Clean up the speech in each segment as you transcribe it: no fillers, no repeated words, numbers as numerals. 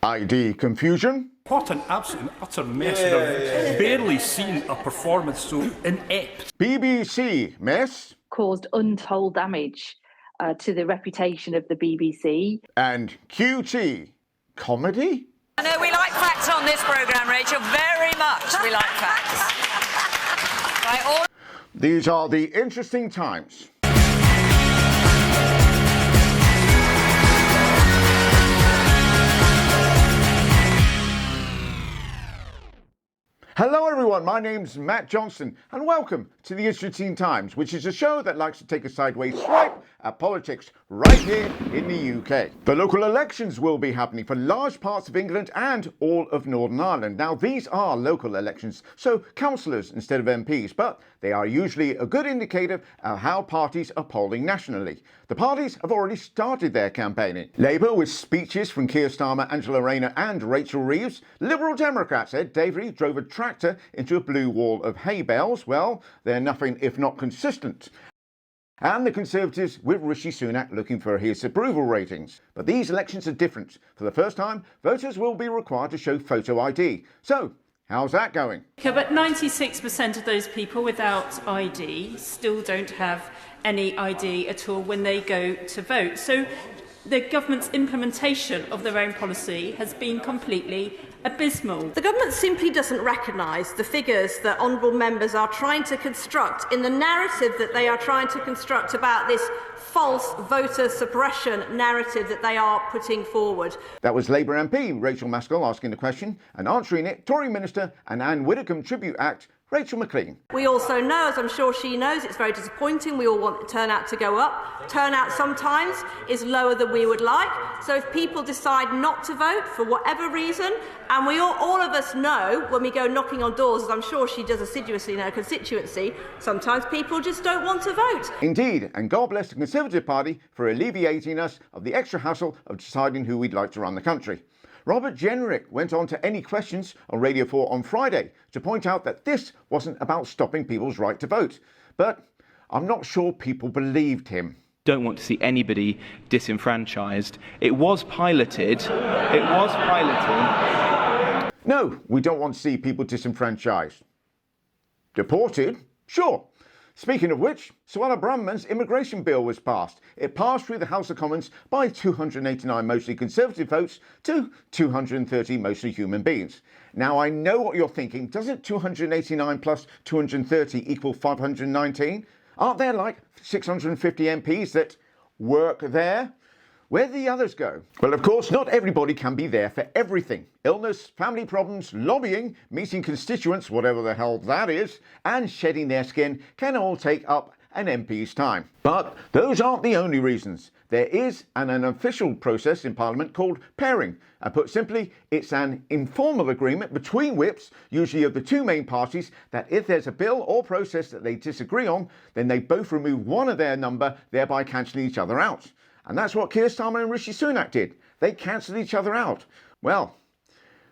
ID confusion. What an absolute and utter mess. I've barely seen a performance so inept. BBC mess. Caused untold damage to the reputation of the BBC. And QT comedy. I know we like facts on this programme, Rachel, very much we like facts. Right, These are the interesting times. Hello everyone, my name's Matt Johnson and welcome to the Interesting Times, which is a show that likes to take a sideways swipe at politics right here in the UK. The local elections will be happening for large parts of England and all of Northern Ireland. Now these are local elections, so councillors instead of MPs, but they are usually a good indicator of how parties are polling nationally. The parties have already started their campaigning. Labour with speeches from Keir Starmer, Angela Rayner and Rachel Reeves. Liberal Democrats, Ed Davey drove a tractor into a blue wall of hay bales. Well, they're nothing if not consistent. And the Conservatives with Rishi Sunak looking for his approval ratings. But these elections are different. For the first time, voters will be required to show photo ID. So, how's that going? But 96% of those people without ID still don't have any ID at all when they go to vote. So the government's implementation of their own policy has been completely abysmal. The government simply doesn't recognise the figures that honourable members are trying to construct in the narrative that they are trying to construct about this false voter suppression narrative that they are putting forward. That was Labour MP Rachel Maskell asking the question, and answering it, Tory Minister and Anne Widdecombe Tribute Act Rachel McLean. We also know, as I'm sure she knows, it's very disappointing. We all want turnout to go up. Turnout sometimes is lower than we would like. So if people decide not to vote for whatever reason, and we all of us know when we go knocking on doors, as I'm sure she does assiduously in her constituency, sometimes people just don't want to vote. Indeed, and God bless the Conservative Party for alleviating us of the extra hassle of deciding who we'd like to run the country. Robert Jenrick went on to Any Questions on Radio 4 on Friday to point out that this wasn't about stopping people's right to vote. But I'm not sure people believed him. Don't want to see anybody disenfranchised. It was piloted. No, we don't want to see people disenfranchised. Deported? Sure. Speaking of which, Suella Braverman's immigration bill was passed. It passed through the House of Commons by 289 mostly Conservative votes to 230 mostly human beings. Now I know what you're thinking, doesn't 289 plus 230 equal 519? Aren't there like 650 MPs that work there? Where do the others go? Well, of course, not everybody can be there for everything. Illness, family problems, lobbying, meeting constituents, whatever the hell that is, and shedding their skin can all take up an MP's time. But those aren't the only reasons. There is an unofficial process in Parliament called pairing. And put simply, it's an informal agreement between whips, usually of the two main parties, that if there's a bill or process that they disagree on, then they both remove one of their number, thereby cancelling each other out. And that's what Keir Starmer and Rishi Sunak did. They cancelled each other out. Well,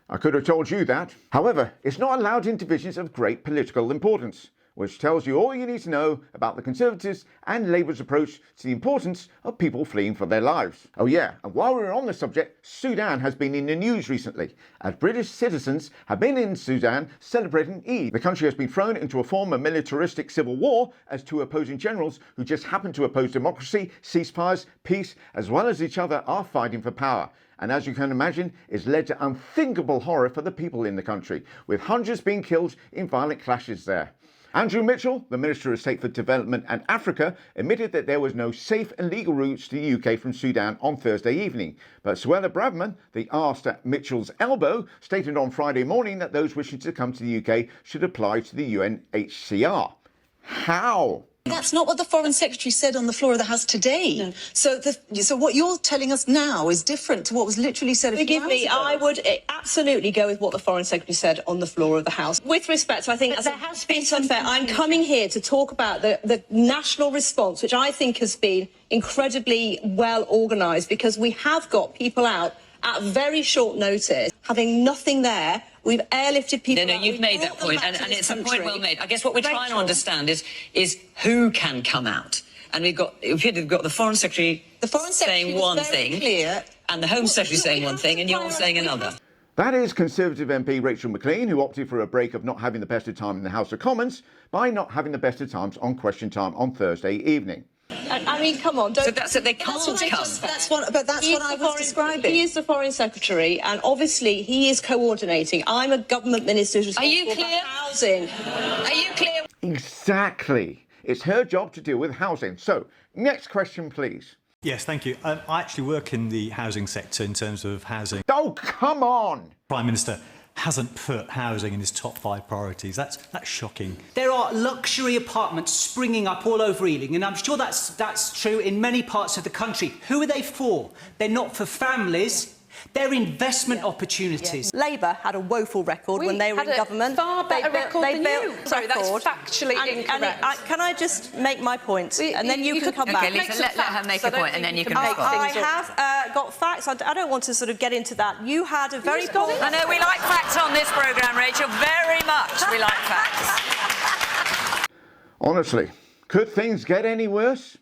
I could have told you that. However, it's not allowed in divisions of great political importance, which tells you all you need to know about the Conservatives and Labour's approach to the importance of people fleeing for their lives. Oh yeah, and while we're on the subject, Sudan has been in the news recently, as British citizens have been in Sudan celebrating Eid. The country has been thrown into a form of militaristic civil war as two opposing generals who just happen to oppose democracy, ceasefires, peace, as well as each other are fighting for power. And as you can imagine, it's led to unthinkable horror for the people in the country, with hundreds being killed in violent clashes there. Andrew Mitchell, the Minister of State for Development and Africa, admitted that there was no safe and legal routes to the UK from Sudan on Thursday evening. But Suella Braverman, the arse at Mitchell's elbow, stated on Friday morning that those wishing to come to the UK should apply to the UNHCR. How? That's not what the Foreign Secretary said on the floor of the House today. No. So what you're telling us now is different to what was literally said a few hours ago. Forgive me, I would absolutely go with what the Foreign Secretary said on the floor of the House. With respect, I think that's a bit unfair. I'm coming here to talk about the national response, which I think has been incredibly well organised, because we have got people out at very short notice, having nothing there. We've airlifted people. No, you've made that point, and it's a point well made. I guess what we're trying to understand is who can come out. And we've got the Foreign Secretary saying one thing. Clear. and the Home Secretary saying one thing and you're saying another. That is Conservative MP Rachel McLean, who opted for a break of not having the best of time in the House of Commons by not having the best of times on Question Time on Thursday evening. I mean, come on. Don't, So that's it, they can't come. That's what I was describing. He is the Foreign Secretary, and obviously he is coordinating. I'm a government minister who's responsible for housing. Are you clear? Exactly. It's her job to deal with housing. So, next question, please. Yes, thank you. I actually work in the housing sector in terms of housing. Oh, come on! Prime Minister hasn't put housing in his top 5 priorities. That's shocking. There are luxury apartments springing up all over Ealing, and I'm sure that's true in many parts of the country. Who are they for? They're not for families. They're investment opportunities. Labour had a woeful record when they were in government. Far better record than you. Sorry, that's factually incorrect. Can I just make my point, and then you can come back? Okay, Lisa, let her make a point, and then you can respond. I have got facts. I don't want to sort of get into that. You had a very... I know, we like facts on this programme, Rachel, very much. We like facts. Honestly, could things get any worse?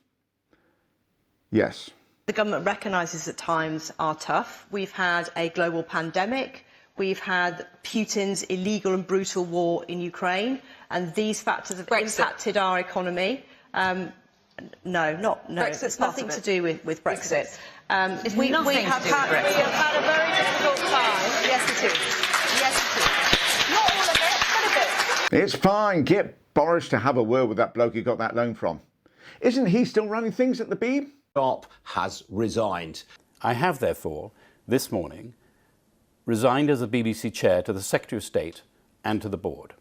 Yes. The government recognises that times are tough. We've had a global pandemic. We've had Putin's illegal and brutal war in Ukraine, and these factors have impacted our economy. No. It's nothing to do with Brexit. We have had a very difficult time. Yes, it is. Yes, it is. Not all of it, but a bit. It's fine. Get Boris to have a word with that bloke he got that loan from. Isn't he still running things at the Beeb? Sharp has resigned. I have, therefore, this morning, resigned as the BBC chair to the Secretary of State and to the board.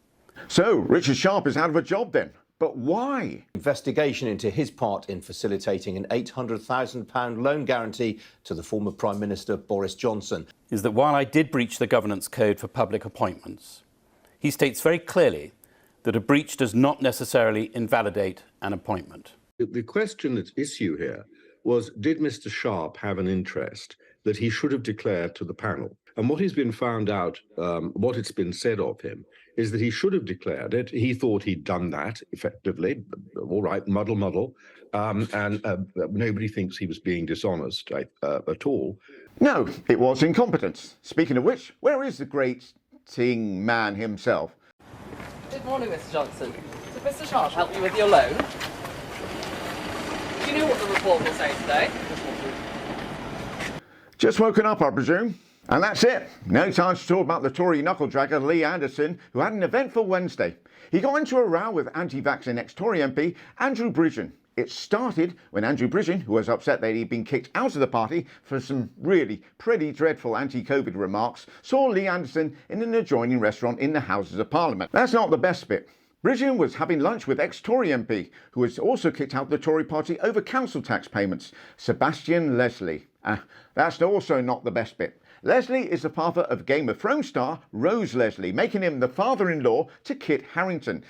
So, Richard Sharp is out of a job then. But why? Investigation into his part in facilitating an £800,000 loan guarantee to the former Prime Minister Boris Johnson. Is that while I did breach the governance code for public appointments, he states very clearly that a breach does not necessarily invalidate an appointment. The question at issue here was, did Mr. Sharp have an interest that he should have declared to the panel? And what has been found out, what it's been said of him, is that he should have declared it. He thought he'd done that effectively. All right, muddle. And nobody thinks he was being dishonest at all. No, it was incompetence. Speaking of which, where is the great ting man himself? Good morning, Mr. Johnson. Did Mr. Sharp help you with your loan? Do you know what the report will say today? Just woken up, I presume. And that's it. No time to talk about the Tory knuckle-dragger Lee Anderson, who had an eventful Wednesday. He got into a row with anti-vaccine ex-Tory MP Andrew Bridgen. It started when Andrew Bridgen, who was upset that he'd been kicked out of the party for some really pretty dreadful anti-COVID remarks, saw Lee Anderson in an adjoining restaurant in the Houses of Parliament. That's not the best bit. Bridgen was having lunch with ex-Tory MP, who was also kicked out of the Tory party over council tax payments, Sebastian Leslie. That's also not the best bit. Leslie is the father of Game of Thrones star Rose Leslie, making him the father-in-law to Kit Harington.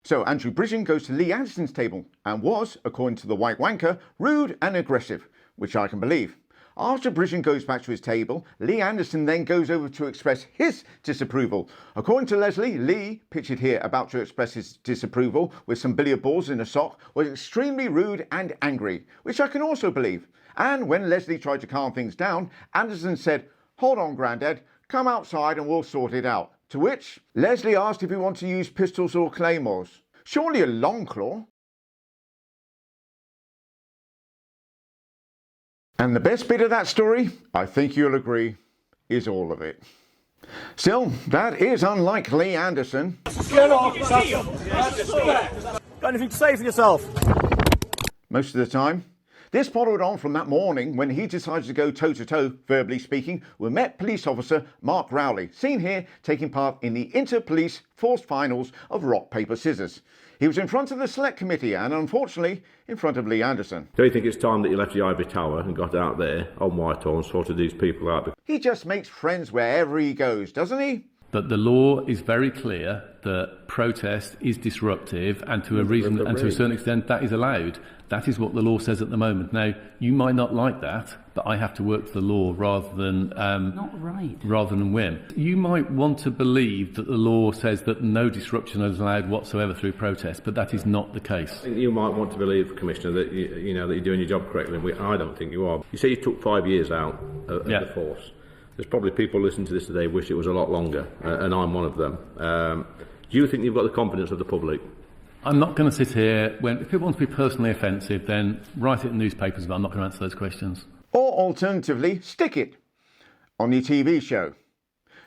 So Andrew Bridgen goes to Lee Anderson's table and was, according to the white wanker, rude and aggressive, which I can believe. After Bridgen goes back to his table, Lee Anderson then goes over to express his disapproval. According to Leslie, Lee, pictured here about to express his disapproval with some billiard balls in a sock, was extremely rude and angry, which I can also believe. And when Leslie tried to calm things down, Anderson said, "Hold on, Grandad, come outside and we'll sort it out." To which Leslie asked if he wanted to use pistols or claymores. Surely a long claw. And the best bit of that story, I think you'll agree, is all of it. Still, that is unlike Lee Anderson. Get off! Got anything to say for yourself? Most of the time. This followed on from that morning when he decided to go toe-to-toe, verbally speaking, with Met Police Officer Mark Rowley, seen here taking part in the inter-police forced finals of rock, paper, scissors. He was in front of the select committee and, unfortunately, in front of Lee Anderson. Do you think it's time that you left the ivory tower and got out there on Whitehall and sorted these people out? He just makes friends wherever he goes, doesn't he? But the law is very clear that protest is disruptive, and to a reason, and to a certain extent, that is allowed. That is what the law says at the moment. Now, you might not like that, but I have to work to the law rather than rather than whim. You might want to believe that the law says that no disruption is allowed whatsoever through protest, but that is not the case. I think you might want to believe, Commissioner, that you know that you're doing your job correctly. I don't think you are. You say you took 5 years out of the force. There's probably people listening to this today wish it was a lot longer, and I'm one of them. Do you think you've got the confidence of the public? I'm not going to sit here if people want to be personally offensive, then write it in newspapers, but I'm not going to answer those questions. Or alternatively, stick it on your TV show.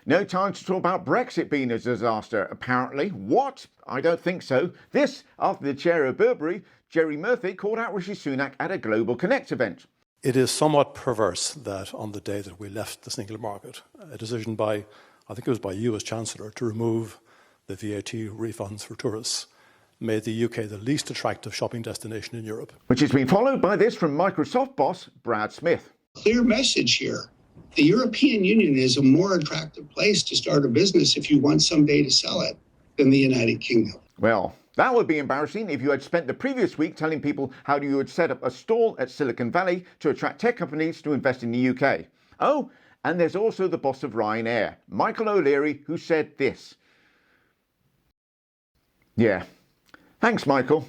No time to talk about Brexit being a disaster, apparently. What? I don't think so. This after the chair of Burberry, Jerry Murphy, called out Rishi Sunak at a Global Connect event. It is somewhat perverse that on the day that we left the single market, a decision by, I think it was by you as Chancellor, to remove the VAT refunds for tourists made the UK the least attractive shopping destination in Europe. Which has been followed by this from Microsoft boss Brad Smith. Clear message here. The European Union is a more attractive place to start a business if you want someday to sell it than the United Kingdom. Well, that would be embarrassing if you had spent the previous week telling people how you would set up a stall at Silicon Valley to attract tech companies to invest in the UK. Oh, and there's also the boss of Ryanair, Michael O'Leary, who said this. Yeah. Thanks, Michael.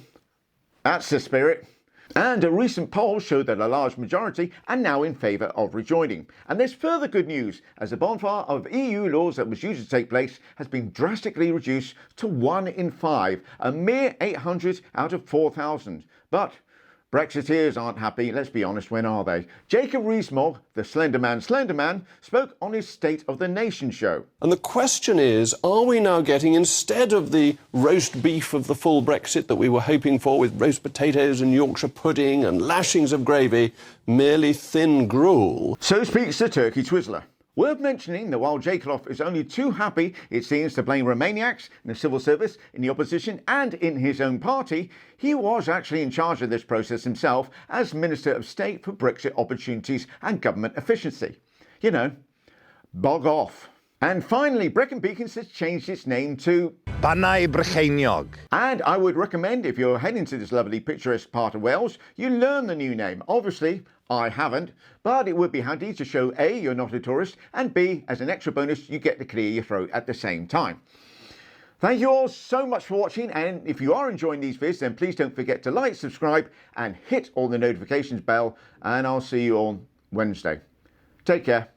That's the spirit. And a recent poll showed that a large majority are now in favour of rejoining. And there's further good news, as the bonfire of EU laws that was due to take place has been drastically reduced to 1 in 5, a mere 800 out of 4,000. But Brexiteers aren't happy, let's be honest, when are they? Jacob Rees-Mogg, the Slender Man, spoke on his State of the Nation show. And the question is, are we now getting, instead of the roast beef of the full Brexit that we were hoping for with roast potatoes and Yorkshire pudding and lashings of gravy, merely thin gruel? So speaks the Turkey Twizzler. Worth mentioning that while Jacob is only too happy, it seems, to blame Romaniacs in the civil service, in the opposition and in his own party, he was actually in charge of this process himself as Minister of State for Brexit Opportunities and Government Efficiency. You know, bog off. And finally, Brecon Beacons has changed its name to Banau Brycheiniog. And I would recommend, if you're heading to this lovely picturesque part of Wales, you learn the new name. Obviously, I haven't, but it would be handy to show A, you're not a tourist, and B, as an extra bonus, you get to clear your throat at the same time. Thank you all so much for watching, and if you are enjoying these vids, then please don't forget to like, subscribe, and hit all the notifications bell, and I'll see you on Wednesday. Take care.